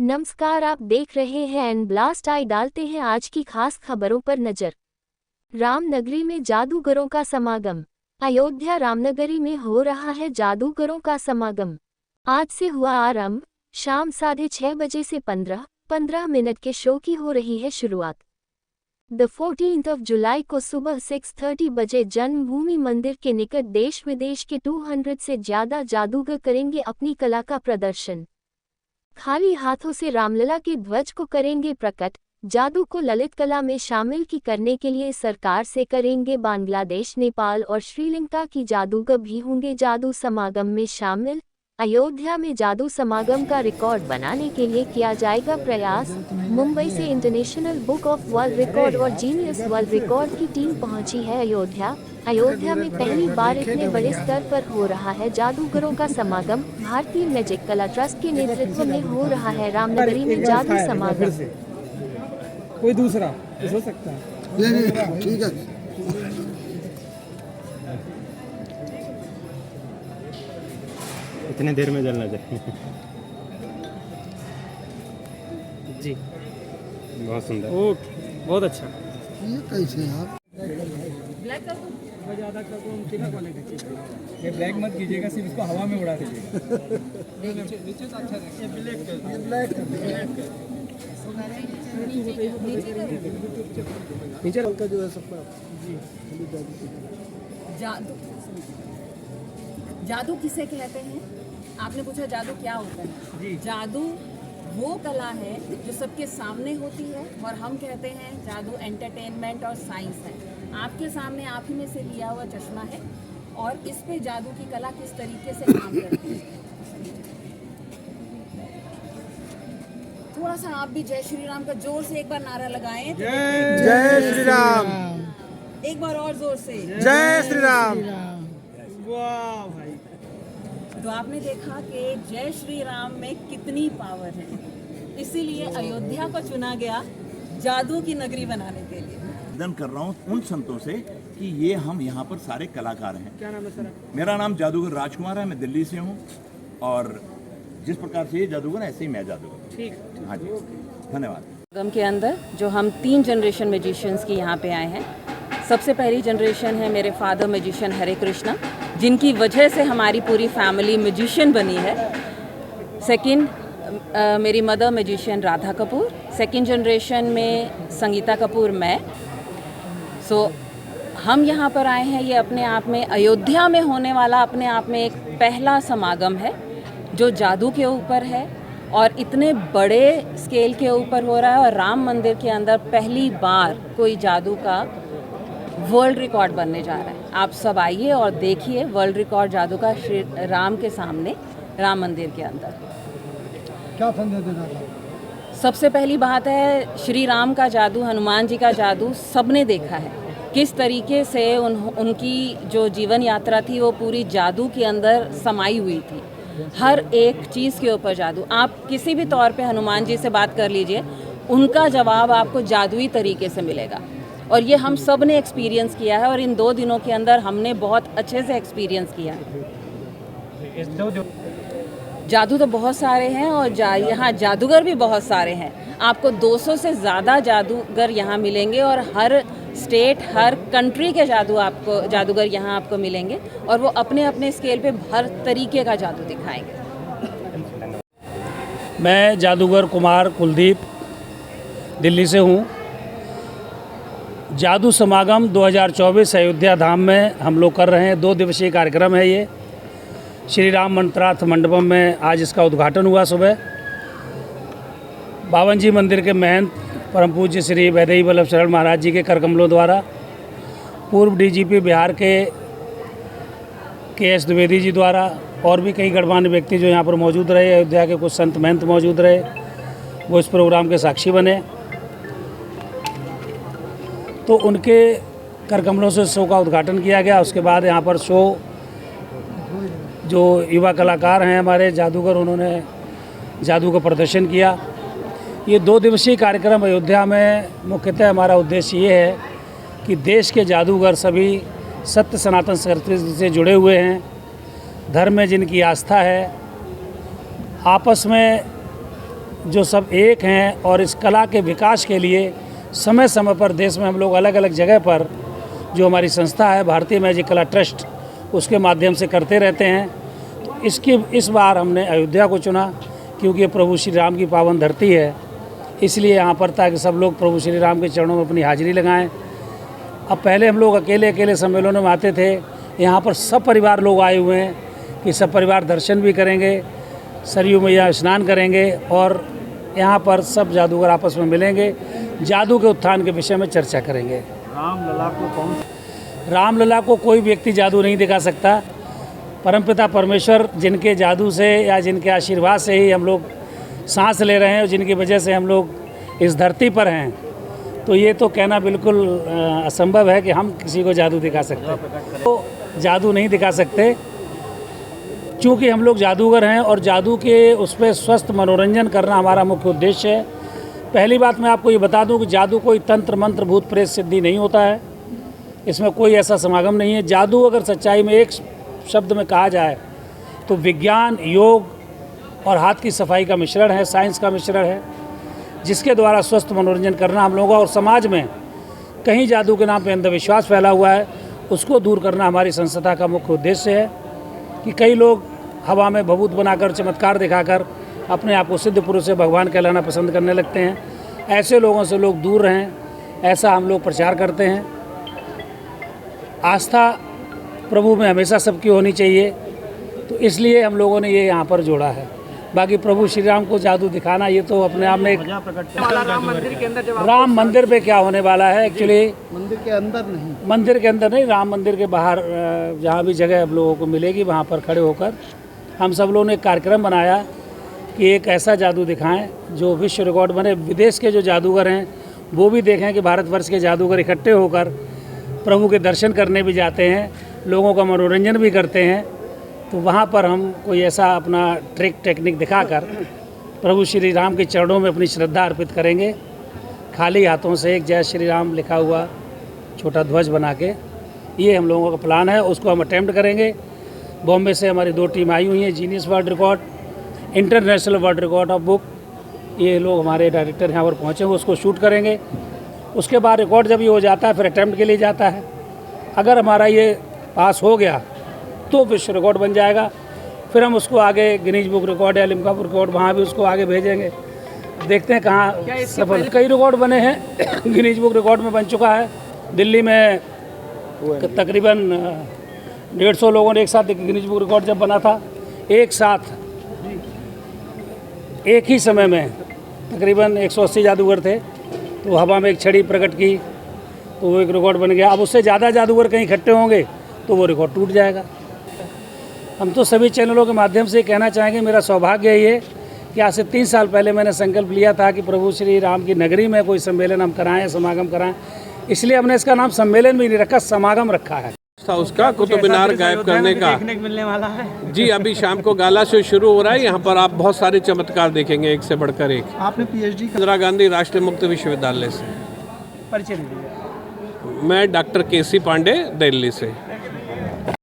नमस्कार, आप देख रहे हैं एन ब्लास्ट आई। डालते हैं आज की खास खबरों पर नजर। रामनगरी में जादूगरों का समागम। अयोध्या रामनगरी में हो रहा है जादूगरों का समागम। आज से हुआ आरंभ। शाम 6:30 बजे से 15 मिनट के शो की हो रही है शुरुआत। 14 जुलाई को सुबह 6:30 बजे जन्मभूमि मंदिर के निकट देश विदेश के 200 से ज्यादा जादूगर करेंगे अपनी कला का प्रदर्शन। खाली हाथों से रामलला के ध्वज को करेंगे प्रकट। जादू को ललित कला में शामिल करने के लिए सरकार से करेंगे बांग्लादेश, नेपाल और श्रीलंका की जादूगर भी होंगे जादू समागम में शामिल। अयोध्या में जादू समागम का रिकॉर्ड बनाने के लिए किया जाएगा प्रयास। मुंबई से international book of world record और जीनियस वर्ल्ड रिकॉर्ड की टीम पहुंची है अयोध्या। अयोध्या में पहली बार इतने बड़े स्तर पर हो रहा है जादूगरों का समागम। भारतीय मैजिक कला ट्रस्ट के नेतृत्व में हो रहा है रामनगरी में जादू समागम। कोई दूसरा हो सकता है? नहीं, ठीक है। इतने देर में जलना चाहिए। जी, बहुत सुंदर। ओके, बहुत अच्छा। ये कैसे आप ब्लैक कर दो, ज़्यादा कर दो, हम थिनर क्वालिटी चाहिए। ये ब्लैक मत कीजिएगा, सिर्फ इसको हवा में उड़ा दीजिएगा। नीचे तो अच्छा रहेगा। ये ब्लैक कर दो, ब्लैक कर नीचे का जो है सबका। जी, जादू किसे कहते हैं? आपने पूछा जादू क्या होता है? जी। जादू वो कला है जो सबके सामने होती है और हम कहते हैं जादू एंटरटेनमेंट और साइंस है। आपके सामने आप ही में से लिया हुआ चश्मा है और इस पे जादू की कला किस तरीके से काम करती है। थोड़ा सा आप भी जय श्री राम का जोर से एक बार नारा लगाएं। जय श्री राम। एक बार और जोर से जय श्री राम। वाह भाई, तो आपने देखा कि जय श्री राम में कितनी पावर है। इसीलिए अयोध्या को चुना गया जादू की नगरी बनाने के लिए। निवेदन कर रहा हूँ उन संतों से कि ये हम यहाँ पर सारे कलाकार हैं। क्या नाम है सर? मेरा नाम जादूगर राजकुमार है, मैं दिल्ली से हूँ और जिस प्रकार से ये जादूगर है ऐसे ही मैं जादूगर। ठीक। हाँ जी, धन्यवाद। गम के अंदर जो हम 3 जनरेशन मैजिशियंस की यहाँ पे आए हैं। सबसे पहली जनरेशन है मेरे फादर मैजिशियन हरे कृष्णा, जिनकी वजह से हमारी पूरी फैमिली मैजिशियन बनी है। सेकंड मेरी mother magician Radha Kapoor. Second generation में संगीता कपूर मैं। हम यहाँ पर आए हैं, ये अपने आप में अयोध्या में होने वाला अपने आप में एक पहला समागम है जो जादू के ऊपर है और इतने बड़े स्केल के ऊपर हो रहा है। और राम मंदिर के अंदर पहली बार कोई जादू का वर्ल्ड रिकॉर्ड बनने जा रहा है। आप सब आइए और देखिए वर्ल्ड रिकॉर्ड जादू का श्री राम के सामने राम मंदिर के अंदर। क्या संदेश देना था? सबसे पहली बात है, श्री राम का जादू, हनुमान जी का जादू सबने देखा है। किस तरीके से उनकी जो जीवन यात्रा थी वो पूरी जादू के अंदर समाई हुई थी। हर एक चीज़ के ऊपर जादू। आप किसी भी तौर पे हनुमान जी से बात कर लीजिए, उनका जवाब आपको जादुई तरीके से मिलेगा। और ये हम सब ने एक्सपीरियंस किया है और इन 2 दिनों के अंदर हमने बहुत अच्छे से एक्सपीरियंस किया है। जादू तो बहुत सारे हैं और यहाँ जादूगर भी बहुत सारे हैं। आपको 200 से ज़्यादा जादूगर यहाँ मिलेंगे और हर स्टेट, हर कंट्री के जादूगर यहाँ आपको मिलेंगे और वो अपने अपने स्केल पे हर तरीके का जादू दिखाएंगे। मैं जादूगर कुमार कुलदीप दिल्ली से हूँ। जादू समागम 2024 अयोध्या धाम में हम लोग कर रहे हैं। 2 दिवसीय कार्यक्रम है ये। श्री राम मंत्रार्थ मंडपम में आज इसका उद्घाटन हुआ सुबह। बावन जी मंदिर के महंत परम पूज्य श्री वैदेही वल्लभ शरण महाराज जी के करकमलों द्वारा, पूर्व डीजीपी बिहार के KS द्विवेदी जी द्वारा और भी कई गणमान्य व्यक्ति जो यहाँ पर मौजूद रहे, अयोध्या के कुछ संत महंत मौजूद रहे, वो इस प्रोग्राम के साक्षी बने। तो उनके करकमलों से शो का उद्घाटन किया गया। उसके बाद यहाँ पर शो जो युवा कलाकार हैं हमारे जादूगर, उन्होंने जादू का प्रदर्शन किया। ये 2 दिवसीय कार्यक्रम अयोध्या में मुख्यतः हमारा उद्देश्य ये है कि देश के जादूगर सभी सत्य सनातन संस्कृति से जुड़े हुए हैं, धर्म में जिनकी आस्था है, आपस में जो सब एक हैं और इस कला के विकास के लिए समय समय पर देश में हम लोग अलग अलग जगह पर जो हमारी संस्था है भारतीय मैजिक कला ट्रस्ट उसके माध्यम से करते रहते हैं। तो इस बार हमने अयोध्या को चुना क्योंकि ये प्रभु श्री राम की पावन धरती है, इसलिए यहाँ पर ताकि सब लोग प्रभु श्री राम के चरणों में अपनी हाजिरी लगाएं। अब पहले हम लोग अकेले अकेले सम्मेलनों में आते थे, यहाँ पर सब परिवार लोग आए हुए हैं कि सब परिवार दर्शन भी करेंगे, सरयू मैया स्नान करेंगे और यहाँ पर सब जादूगर आपस में मिलेंगे, जादू के उत्थान के विषय में चर्चा करेंगे। रामलला को कोई व्यक्ति जादू नहीं दिखा सकता। परमपिता परमेश्वर जिनके जादू से या जिनके आशीर्वाद से ही हम लोग सांस ले रहे हैं और जिनकी वजह से हम लोग इस धरती पर हैं, तो ये तो कहना बिल्कुल असंभव है कि हम किसी को जादू दिखा सकते हैं। तो जादू नहीं दिखा सकते चूँकि हम लोग जादूगर हैं और जादू के उस पर स्वस्थ मनोरंजन करना हमारा मुख्य उद्देश्य है। पहली बात मैं आपको ये बता दूं कि जादू कोई तंत्र मंत्र भूत प्रेत सिद्धि नहीं होता है, इसमें कोई ऐसा समागम नहीं है। जादू अगर सच्चाई में एक शब्द में कहा जाए तो विज्ञान, योग और हाथ की सफाई का मिश्रण है, साइंस का मिश्रण है, जिसके द्वारा स्वस्थ मनोरंजन करना हम लोगों का और समाज में कहीं जादू के नाम पर अंधविश्वास फैला हुआ है उसको दूर करना हमारी संस्था का मुख्य उद्देश्य है। कि कई लोग हवा में भभूत बनाकर चमत्कार दिखाकर अपने आप को सिद्ध पुरुष से भगवान कहलाना पसंद करने लगते हैं, ऐसे लोगों से लोग दूर रहें, ऐसा हम लोग प्रचार करते हैं। आस्था प्रभु में हमेशा सबकी होनी चाहिए, तो इसलिए हम लोगों ने ये यहाँ पर जोड़ा है। बाकी प्रभु श्री राम को जादू दिखाना ये तो अपने आप में एक राम मंदिर पे क्या होने वाला है, एक्चुअली मंदिर के अंदर नहीं, मंदिर के अंदर नहीं, राम मंदिर के बाहर जहाँ भी जगह आप लोगों को मिलेगी वहाँ पर खड़े होकर हम सब लोगों ने एक कार्यक्रम बनाया कि एक ऐसा जादू दिखाएं जो विश्व रिकॉर्ड बने। विदेश के जो जादूगर हैं वो भी देखें कि भारतवर्ष के जादूगर इकट्ठे होकर प्रभु के दर्शन करने भी जाते हैं, लोगों का मनोरंजन भी करते हैं। तो वहाँ पर हम कोई ऐसा अपना ट्रिक टेक्निक दिखाकर प्रभु श्री राम के चरणों में अपनी श्रद्धा अर्पित करेंगे। खाली हाथों से एक जय श्री राम लिखा हुआ छोटा ध्वज बना के, ये हम लोगों का प्लान है, उसको हम अटेम्प्ट करेंगे। बॉम्बे से हमारी 2 टीम आई हुई हैं, genius world record, international world record of book, ये लोग हमारे डायरेक्टर यहाँ पर पहुँचे हुए उसको शूट करेंगे। उसके बाद रिकॉर्ड जब ये हो जाता है फिर अटेम्प्ट के लिए जाता है। अगर हमारा ये पास हो गया तो विश्व रिकॉर्ड बन जाएगा, फिर हम उसको आगे गिनीज बुक रिकॉर्ड या लिम्का बुक रिकॉर्ड वहाँ भी उसको आगे भेजेंगे। देखते हैं कहाँ सफल। कई रिकॉर्ड बने हैं, गिनीज बुक रिकॉर्ड में बन चुका है। दिल्ली में तकरीबन 150 लोगों ने एक साथ, गिनीज बुक रिकॉर्ड जब बना था, एक साथ एक ही समय में तकरीबन 180 जादूगर थे, तो हवा में एक छड़ी प्रकट की तो वो एक रिकॉर्ड बन गया। अब उससे ज़्यादा जादूगर कहीं इकट्ठे होंगे तो वो रिकॉर्ड टूट जाएगा। हम तो सभी चैनलों के माध्यम से कहना चाहेंगे, मेरा सौभाग्य है ये कि आज से 3 साल पहले मैंने संकल्प लिया था कि प्रभु श्री राम की नगरी में कोई सम्मेलन हम कराएं, समागम कराएं। इसलिए हमने इसका नाम सम्मेलन भी नहीं रखा, समागम रखा है। उसका कुतुब मीनार गायब करने का देखने को मिलने वाला है जी, अभी शाम को गाला से शुरू हो रहा है। यहाँ पर आप बहुत सारे चमत्कार देखेंगे, एक से बढ़कर एक। आपने पीएचडी इंदिरा गांधी राष्ट्रीय मुक्त विश्वविद्यालय से। परिचय दीजिए। मैं डॉक्टर केसी पांडे, दिल्ली से।